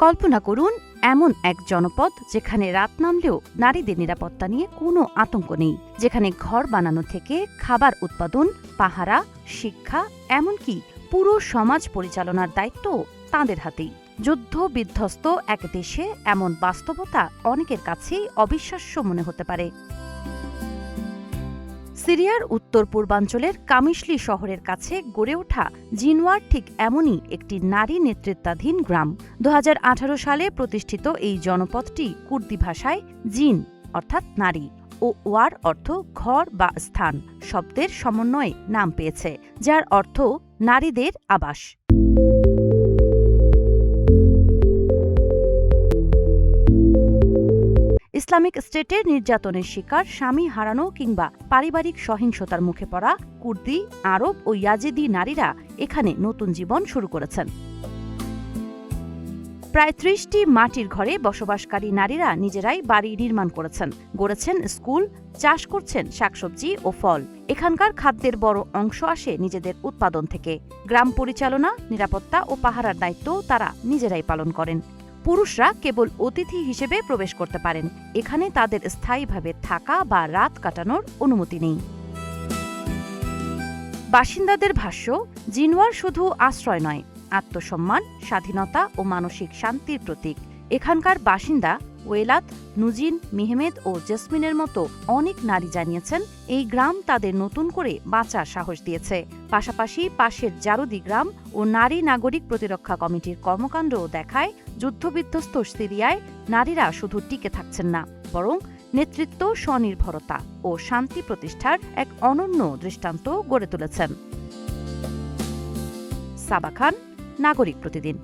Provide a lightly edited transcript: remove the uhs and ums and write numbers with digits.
কল্পনা করুন এমন এক জনপদ যেখানে রাত নামলেও নারীদের নিরাপত্তা নিয়ে কোনো আতঙ্ক নেই, যেখানে ঘর বানানো থেকে খাবার উৎপাদন, পাহারা, শিক্ষা, এমনকি পুরো সমাজ পরিচালনার দায়িত্ব তাঁদের হাতেই। যুদ্ধ বিধ্বস্ত এক দেশে এমন বাস্তবতা অনেকের কাছেই অবিশ্বাস্য মনে হতে পারে। সিরিয়ার উত্তর পূর্বাঞ্চলের কামিশলি শহরের কাছে গড়ে ওঠা জিনওয়ার ঠিক এমনই একটি নারী নেতৃত্বাধীন গ্রাম। 2018 সালে প্রতিষ্ঠিত এই জনপদটি কুর্দি ভাষায় জিন অর্থাৎ নারী ও ওয়ার অর্থ ঘর বা স্থান শব্দের সমন্বয়ে নাম পেয়েছে, যার অর্থ নারীদের আবাস। ইসলামিক স্টেটের নির্যাতনের শিকার, স্বামী হারানো কিংবা পারিবারিক সহিংসতার মুখে পড়া কুর্দি, আরব ও ইয়াজিদি নারীরা এখানে নতুন জীবন শুরু করেছেন। প্রায় 30টি মাটির ঘরে বসবাসকারী নারীরা নিজেরাই বাড়ি নির্মাণ করেছেন, গড়েছেন স্কুল, চাষ করছেন শাকসবজি ও ফল। এখানকার খাদ্যের বড় অংশ আসে নিজেদের উৎপাদন থেকে। গ্রাম পরিচালনা, নিরাপত্তা ও পাহারার দায়িত্ব তারা নিজেরাই পালন করেন। পুরুষরা কেবল অতিথি হিসেবে প্রবেশ করতে পারেন, এখানে তাদের স্থায়ীভাবে থাকা বা রাত কাটানোর অনুমতি নেই। বাসিন্দাদের ভাষ্য, জিনওয়ার শুধু আশ্রয় নয়, আত্মসম্মান, স্বাধীনতা ও মানসিক শান্তির প্রতীক। এখানকার বাসিন্দা ওয়েলাত, নুজিন, মেহমেদ ও জেসমিনের মতো অনেক নারী জানিয়েছেন এই গ্রাম তাদের নতুন করে বাঁচার সাহস দিয়েছে। পাশাপাশি পাশের জারুদি গ্রাম ও নারী নাগরিক প্রতিরক্ষা কমিটির কর্মকাণ্ডও দেখায় যুদ্ধবিধ্বস্ত সিরিয়ায় নারীরা শুধু টিকে থাকছেন না, বরং নেতৃত্ব, স্বনির্ভরতা ও শান্তি প্রতিষ্ঠার এক অনন্য দৃষ্টান্ত গড়ে তুলেছেন। সাবা খান, নাগরিক প্রতিদিন।